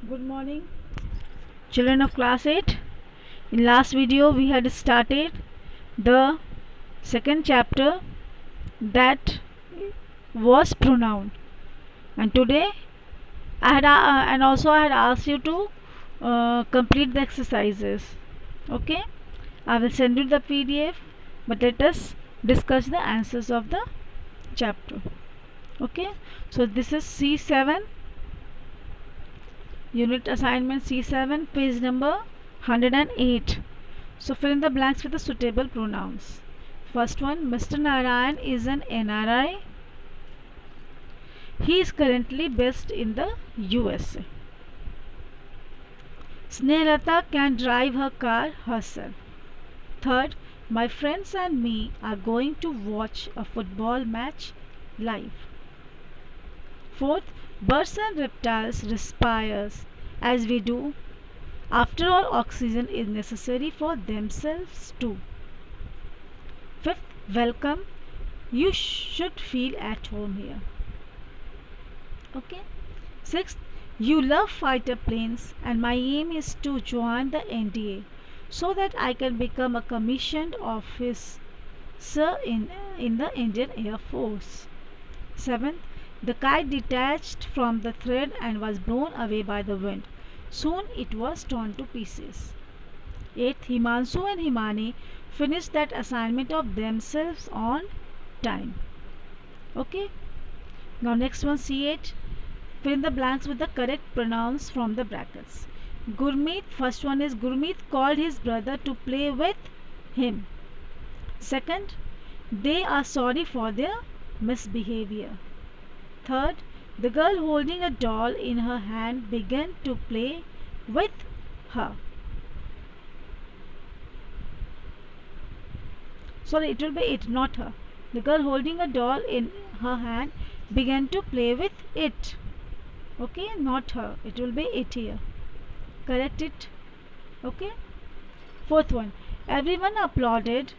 Good morning, children of class 8. In last video we had started the second chapter, that was pronoun, and today I had asked you to complete the exercises. Okay, I will send you the PDF, but let us discuss the answers of the chapter. Okay, so this is C7, unit assignment C7, page number 108. So fill in the blanks with the suitable pronouns. First one, Mr. Narayan is an NRI. He is currently based in the USA. Snehlata can drive her car herself. Third, my friends and me are going to watch a football match live. Fourth, birds and reptiles respire as we do. After all, oxygen is necessary for themselves too. Fifth, welcome. You should feel at home here. Okay. Sixth, you love fighter planes, and my aim is to join the NDA so that I can become a commissioned officer in the Indian Air Force. Seventh, the kite detached from the thread and was blown away by the wind. Soon it was torn to pieces. Eighth, Himanshu and Himani finished that assignment of themselves on time. Okay. Now next one, C8. Fill in the blanks with the correct pronouns from the brackets. Gurmeet, first one is Gurmeet called his brother to play with him. Second, they are sorry for their misbehavior. Third, the girl holding a doll in her hand began to play with her. Sorry, it will be it, not her. The girl holding a doll in her hand began to play with it. Okay, not her, it will be it here. Correct it. Okay. Fourth one, everyone applauded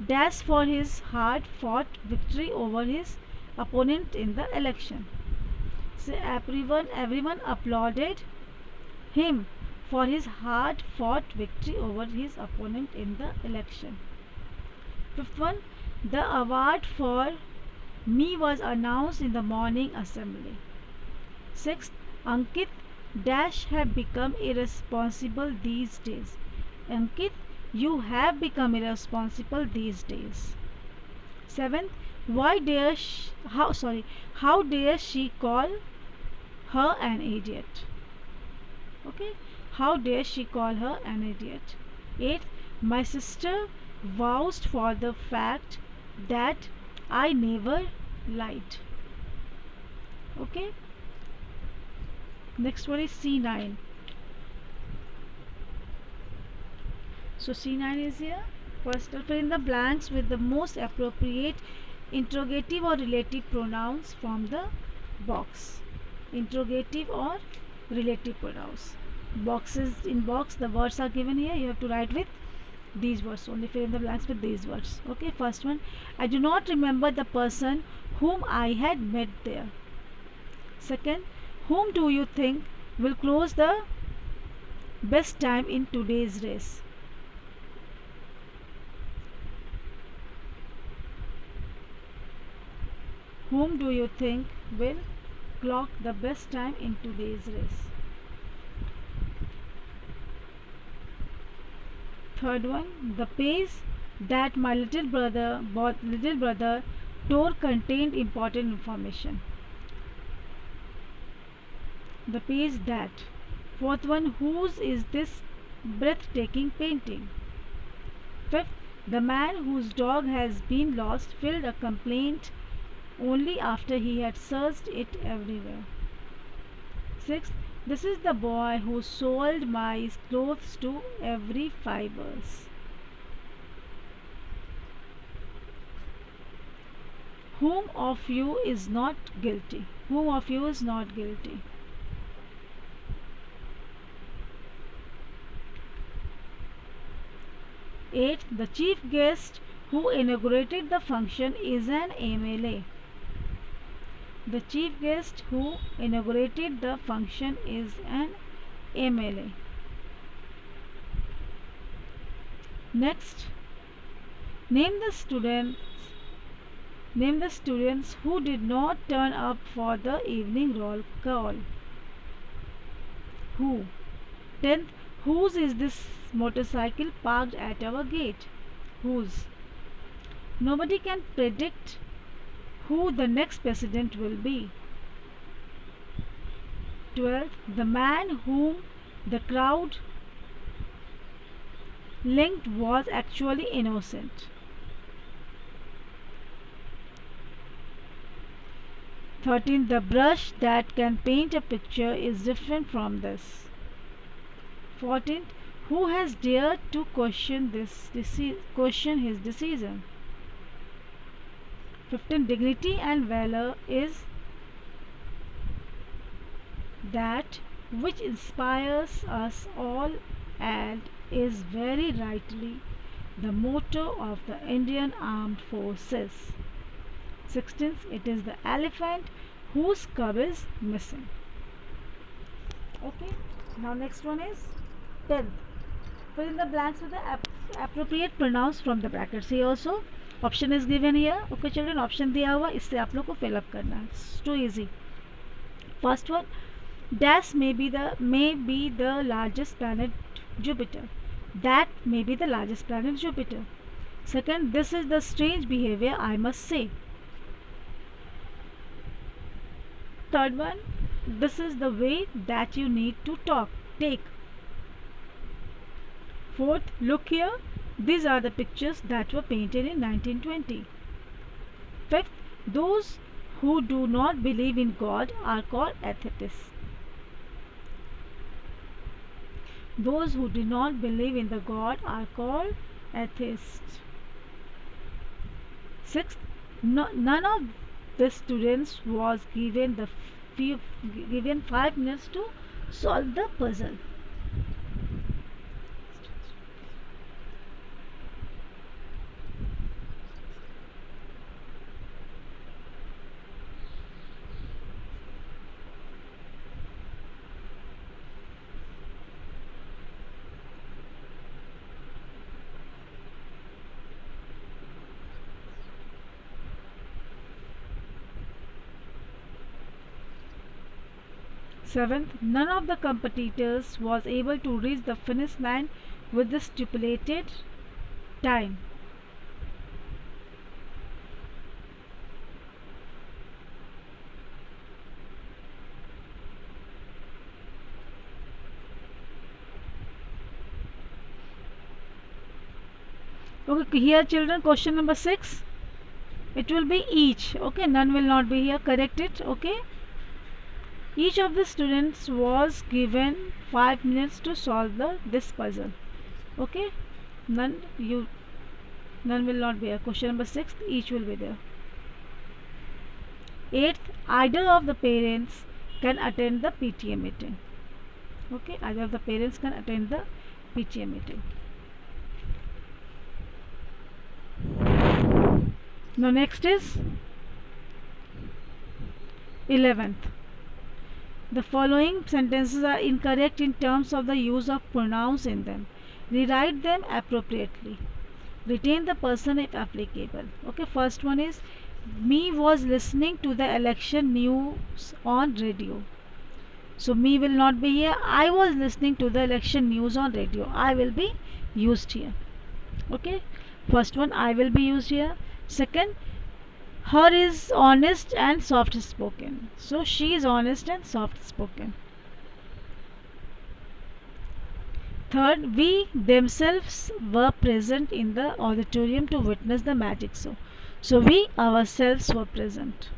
Dash for his hard fought victory over his opponent in the election. So everyone applauded him for his hard fought victory over his opponent in the election. Fifth one, the award for me was announced in the morning assembly. Sixth, Ankit Dash have become irresponsible these days. Ankit, you have become irresponsible these days. Seventh, how dare she call her an idiot? Okay, how dare she call her an idiot? Eighth, my sister vouched for the fact that I never lied. Okay, next one is C9. So C9 is here. First, fill in the blanks with the most appropriate interrogative or relative pronouns from the box. Interrogative or relative pronouns. Boxes in box, the words are given here. You have to write with these words. Only fill in the blanks with these words. Okay, first one. I do not remember the person whom I had met there. Second, whom do you think will close the best time in today's race? Whom do you think will clock the best time in today's race? Third one, the page that my little brother tore contained important information. The page that. Fourth one, whose is this breathtaking painting? Fifth, the man whose dog has been lost filed a complaint only after he had searched it everywhere. Sixth, this is the boy who sold my clothes to every fibers. Whom of you is not guilty? Whom of you is not guilty? Eighth, the chief guest who inaugurated the function is an MLA. The chief guest who inaugurated the function is an MLA. Next, name the students name the students who did not turn up for the evening roll call. Who? 10th, whose is this motorcycle parked at our gate? Whose? Nobody can predict who the next president will be. 12th, the man whom the crowd linked was actually innocent. 13th, the brush that can paint a picture is different from this. 14th, who has dared to question his decision? 15th, dignity and valor is that which inspires us all and is very rightly the motto of the Indian Armed Forces. 16th, it is the elephant whose cub is missing. Okay, now next one is 10th. Fill in the blanks with the appropriate pronouns from the brackets. Here also option is given here. Okay children, option दिया हुआ, इससे आप लोग को fill up करना है. It's too easy. First one, dash may be the largest planet Jupiter. That may be the largest planet Jupiter. Second, this is the strange behavior I must say. Third one, this is the way that you need to take. Fourth, look here, these are the pictures that were painted in 1920. Fifth, those who do not believe in God are called atheists. Those who do not believe in the God are called atheists. Sixth, none of the students was given 5 minutes to solve the puzzle. Seventh, none of the competitors was able to reach the finish line with the stipulated time. Okay, here children, question number 6. It will be each. Okay, none will not be here. Correct it. Okay. Each of the students was given 5 minutes to solve this puzzle. Okay, none will not be here. Question number 6, each will be there. 8th, either of the parents can attend the PTA meeting. Okay, either of the parents can attend the PTA meeting. Now next is 11th. The following sentences are incorrect in terms of the use of pronouns in them. Rewrite them appropriately. Retain the person if applicable. Okay, first one is me was listening to the election news on radio. So me will not be here. I was listening to the election news on radio. I will be used here. Okay, first one I will be used here. Second, her is honest and soft spoken. So she is honest and soft spoken. Third, we themselves were present in the auditorium to witness the magic show. So we ourselves were present.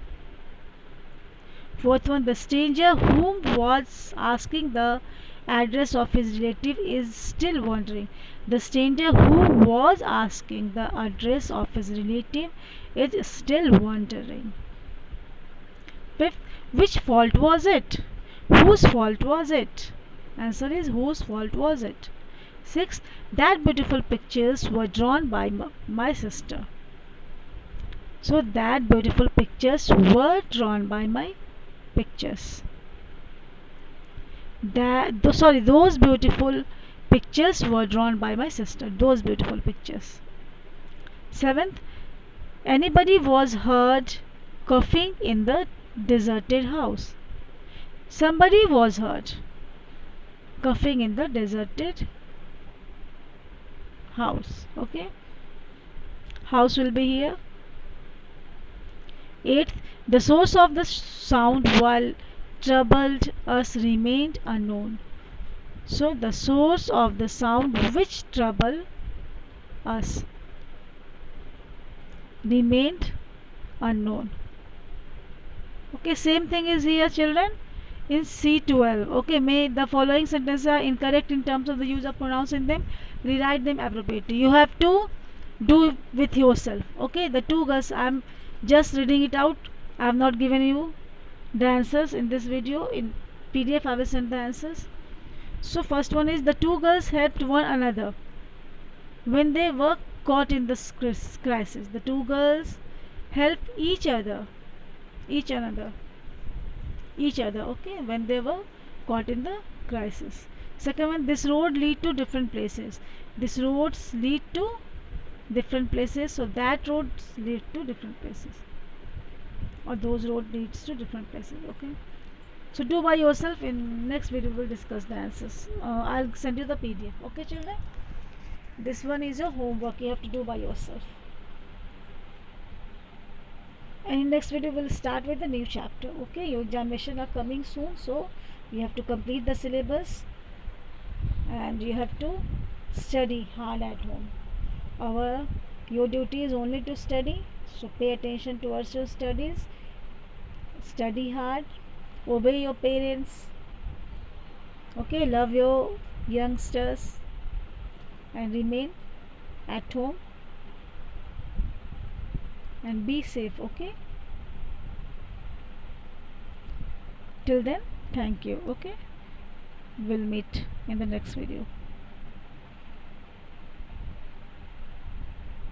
Fourth one, the stranger whom was asking the address of his relative is still wondering. The stranger who was asking the address of his relative is still wondering. Fifth, which fault was it? Whose fault was it? Answer is whose fault was it? Sixth, that beautiful pictures were drawn by my sister. So that beautiful pictures were drawn by my pictures. Those beautiful pictures were drawn by my sister. Those beautiful pictures. Seventh, anybody was heard coughing in the deserted house. Somebody was heard coughing in the deserted house. Okay, house will be here. Eighth, the source of the sound while troubled us remained unknown. So the source of the sound which troubled us remained unknown. Okay, same thing is here, children, in C12. Okay, may the following sentences are incorrect in terms of the use of pronouns in them. Rewrite them appropriately. You have to do with yourself. Okay, the two girls, I'm just reading it out. I have not given you the answers in this video. In PDF I will send the answers. So first one is, the two girls helped one another when they were caught in the crisis. The two girls helped each another okay, when they were caught in the crisis. Second one, this road lead to different places. This roads lead to different places, so that roads lead to different places, or those road leads to different places. Okay, so do by yourself. In next video we'll discuss the answers. I'll send you the PDF. Okay, children, this one is your homework, you have to do by yourself. And in next video we'll start with the new chapter. Okay, your examination are coming soon, so you have to complete the syllabus and you have to study hard at home. Your duty is only to study, so pay attention towards your studies, study hard, obey your parents. Okay, love your youngsters and remain at home and be safe. Okay, till then, thank you. Okay, we'll meet in the next video.